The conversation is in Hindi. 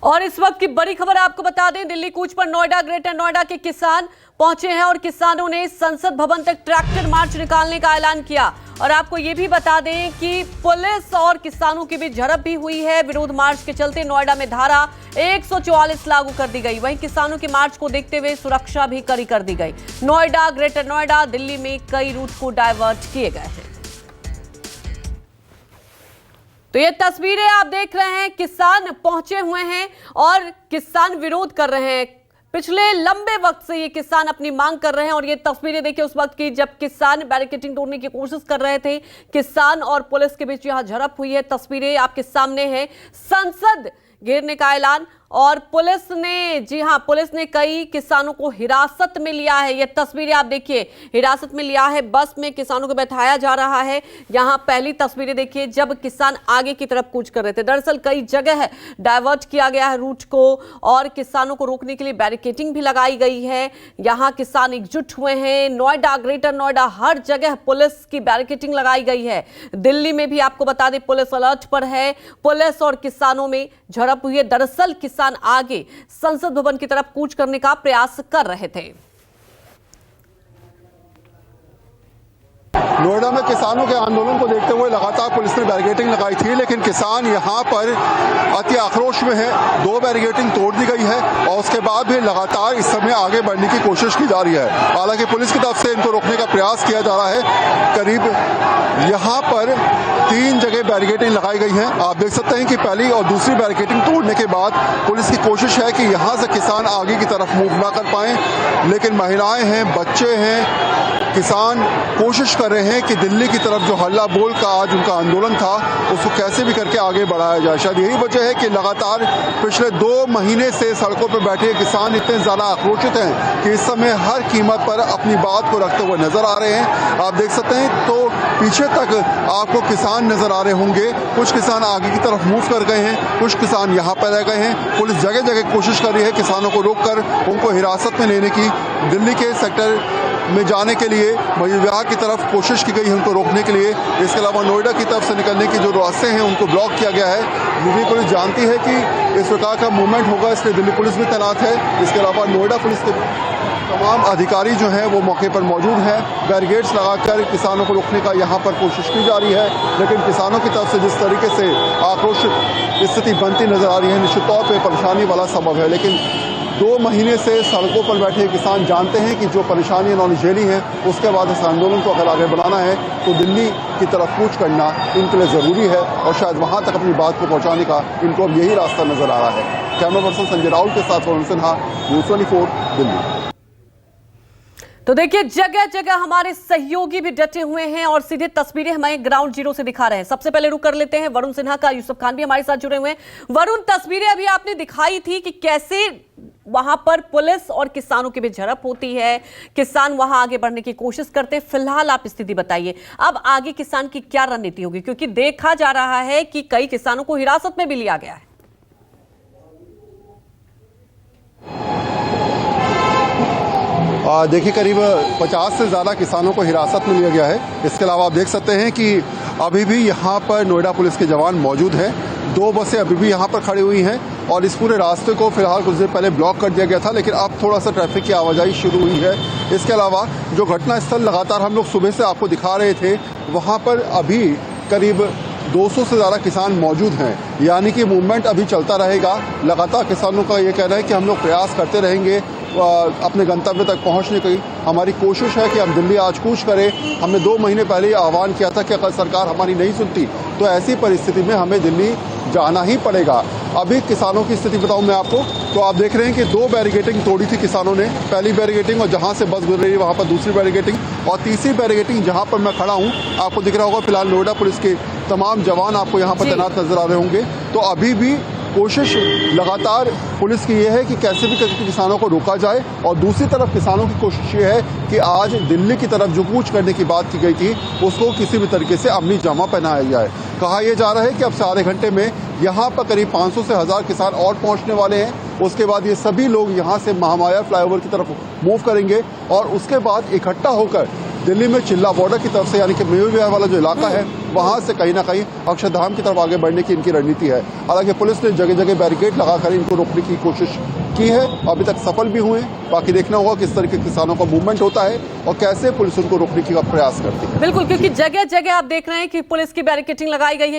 और इस वक्त की बड़ी खबर आपको बता दें, दिल्ली कूच पर नोएडा, ग्रेटर नोएडा के किसान पहुंचे हैं और किसानों ने संसद भवन तक ट्रैक्टर मार्च निकालने का ऐलान किया। और आपको ये भी बता दें कि पुलिस और किसानों के बीच झड़प भी हुई है। विरोध मार्च के चलते नोएडा में धारा 144 लागू कर दी गई। वहीं किसानों के मार्च को देखते हुए सुरक्षा भी कड़ी कर दी गई। नोएडा, ग्रेटर नोएडा, दिल्ली में कई रूट को डायवर्ट किए गए हैं। तो ये तस्वीरें आप देख रहे हैं, किसान पहुंचे हुए हैं और किसान विरोध कर रहे हैं। पिछले लंबे वक्त से ये किसान अपनी मांग कर रहे हैं और ये तस्वीरें देखिए उस वक्त की जब किसान बैरिकेडिंग तोड़ने की कोशिश कर रहे थे। किसान और पुलिस के बीच यहां झड़प हुई है। तस्वीरें आपके सामने है। संसद घेरने का ऐलान और पुलिस ने, जी हां, पुलिस ने कई किसानों को हिरासत में लिया है। ये तस्वीरें आप देखिए, हिरासत में लिया है। बस में किसानों को बैठाया जा रहा है। यहां पहली तस्वीरें देखिए जब किसान आगे की तरफ कूच कर रहे थे। दरअसल कई जगह डाइवर्ट किया गया है रूट को और किसानों को रोकने के लिए बैरिकेडिंग भी लगाई गई है। यहां किसान एकजुट हुए हैं। नोएडा, ग्रेटर नोएडा, हर जगह पुलिस की बैरिकेडिंग लगाई गई है। दिल्ली में भी आपको बता दें पुलिस अलर्ट पर है। पुलिस और किसानों में झड़प हुई है। दरअसल किसान आगे संसद भवन की तरफ कूच करने का प्रयास कर रहे थे। नोएडा में किसानों के आंदोलन को देखते हुए लगातार पुलिस ने बैरिकेडिंग लगाई थी, लेकिन किसान यहां पर अति आक्रोश में है। 2 बैरिकेडिंग तोड़ दी गई है और उसके बाद भी लगातार इस समय आगे बढ़ने की कोशिश की जा रही है। हालांकि पुलिस की तरफ से इनको रोकने का प्रयास किया जा रहा है। करीब यहां पर 3 जगह बैरिकेडिंग लगाई गई है। आप देख सकते हैं कि पहली और दूसरी बैरिकेडिंग तोड़ने के बाद पुलिस की कोशिश है कि यहां से किसान आगे की तरफ मूव ना कर पाए, लेकिन महिलाएं हैं, बच्चे हैं, किसान कोशिश कर रहे हैं कि दिल्ली की तरफ जो हल्ला बोल का आज उनका आंदोलन था उसको कैसे भी करके आगे बढ़ाया जाए। शायद यही वजह है कि लगातार पिछले 2 महीने से सड़कों पर बैठे किसान इतने ज्यादा आक्रोशित हैं कि इस समय हर कीमत पर अपनी बात को रखते हुए नजर आ रहे हैं। आप देख सकते हैं तो पीछे तक आपको किसान नजर आ रहे होंगे। कुछ किसान आगे की तरफ मूव कर गए हैं, कुछ किसान यहाँ पर रह गए हैं। पुलिस जगह जगह कोशिश कर रही है किसानों को रोककर उनको हिरासत में लेने की। दिल्ली के सेक्टर में जाने के लिए विभाग की तरफ कोशिश की गई है उनको रोकने के लिए। इसके अलावा नोएडा की तरफ से निकलने की जो रास्ते हैं उनको ब्लॉक किया गया है। दिल्ली पुलिस जानती है कि इस प्रकार का मूवमेंट होगा, इसलिए दिल्ली पुलिस भी तैनात है। इसके अलावा नोएडा पुलिस के तमाम अधिकारी जो हैं वो मौके पर मौजूद हैं। बैरिकेड्स लगाकर किसानों को रोकने का यहाँ पर कोशिश की जा रही है, लेकिन किसानों की तरफ से जिस तरीके से आक्रोशित स्थिति बनती नजर आ रही है, निश्चित तौर पर परेशानी वाला सबब है। लेकिन 2 महीने से सड़कों पर बैठे किसान जानते हैं कि जो परेशानी इन्होंने झेली है उसके बाद इस आंदोलन को अगर आगे बढ़ाना है तो दिल्ली की तरफ कूच करना इनके लिए जरूरी है और शायद वहां तक अपनी बात को पहुंचाने का इनको अब यही रास्ता नजर आ रहा है। कैमरा पर्सन संजय राहुल के साथ वरुण सिन्हा, न्यूज़ 24, दिल्ली। तो देखिए जगह जगह हमारे सहयोगी भी डटे हुए हैं और सीधे तस्वीरें हमें ग्राउंड जीरो से दिखा रहे हैं। सबसे पहले रुक कर लेते हैं वरुण सिन्हा का। यूसुफ खान भी हमारे साथ जुड़े हुए हैं। वरुण, तस्वीरें अभी आपने दिखाई थी कि कैसे वहां पर पुलिस और किसानों के बीच झड़प होती है, किसान वहां आगे बढ़ने की कोशिश करते हैं। फिलहाल आप स्थिति बताइए, अब आगे किसान की क्या रणनीति होगी, क्योंकि देखा जा रहा है कि कई किसानों को हिरासत में भी लिया गया है। देखिए करीब 50 से ज़्यादा किसानों को हिरासत में लिया गया है। इसके अलावा आप देख सकते हैं कि अभी भी यहाँ पर नोएडा पुलिस के जवान मौजूद हैं। 2 बसें अभी भी यहाँ पर खड़ी हुई हैं और इस पूरे रास्ते को फिलहाल कुछ देर पहले ब्लॉक कर दिया गया था, लेकिन अब थोड़ा सा ट्रैफिक की आवाजाही शुरू हुई है। इसके अलावा जो घटनास्थल लगातार हम लोग सुबह से आपको दिखा रहे थे, वहाँ पर अभी करीब 200 से ज़्यादा किसान मौजूद हैं, यानी कि मूवमेंट अभी चलता रहेगा। लगातार किसानों का ये कहना है कि हम लोग प्रयास करते रहेंगे अपने गंतव्य तक पहुंचने की। हमारी कोशिश है कि हम दिल्ली आज कूच करें। हमने 2 महीने पहले आह्वान किया था कि अगर सरकार हमारी नहीं सुनती तो ऐसी परिस्थिति में हमें दिल्ली जाना ही पड़ेगा। अभी किसानों की स्थिति बताऊं मैं आपको, तो आप देख रहे हैं कि 2 बैरिकेडिंग तोड़ी थी किसानों ने। पहली बैरिकेडिंग और जहां से बस गुजर रही है वहां पर दूसरी बैरिकेडिंग और तीसरी बैरिकेडिंग जहां पर मैं खड़ा हूं आपको दिख रहा होगा। फिलहाल नोएडा पुलिस के तमाम जवान आपको यहाँ पर तैनात नजर आ रहे होंगे। तो अभी भी कोशिश लगातार पुलिस की यह है कि कैसे भी करके किसानों को रोका जाए और दूसरी तरफ किसानों की कोशिश ये है कि आज दिल्ली की तरफ जो कूच करने की बात की गई थी उसको किसी भी तरीके से अमली जामा पहनाया जाए। कहा यह जा रहा है कि अब से आधे घंटे में यहाँ पर करीब 500 से 1000 किसान और पहुंचने वाले हैं। उसके बाद ये सभी लोग यहाँ से महामाया फ्लाईओवर की तरफ मूव करेंगे और उसके बाद इकट्ठा होकर दिल्ली में चिल्ला बॉर्डर की तरफ से यानी कि मयूर विहार वाला जो इलाका है वहां से कहीं ना कहीं अक्षरधाम की तरफ आगे बढ़ने की इनकी रणनीति है। हालांकि पुलिस ने जगह जगह बैरिकेड लगाकर इनको रोकने की कोशिश की है, अभी तक सफल भी हुए। बाकी देखना होगा किस तरह के किसानों का मूवमेंट होता है और कैसे पुलिस उनको रोकने का प्रयास करती है। बिल्कुल, क्योंकि जगह जगह आप देख रहे हैं कि पुलिस की बैरिकेडिंग लगाई गई है।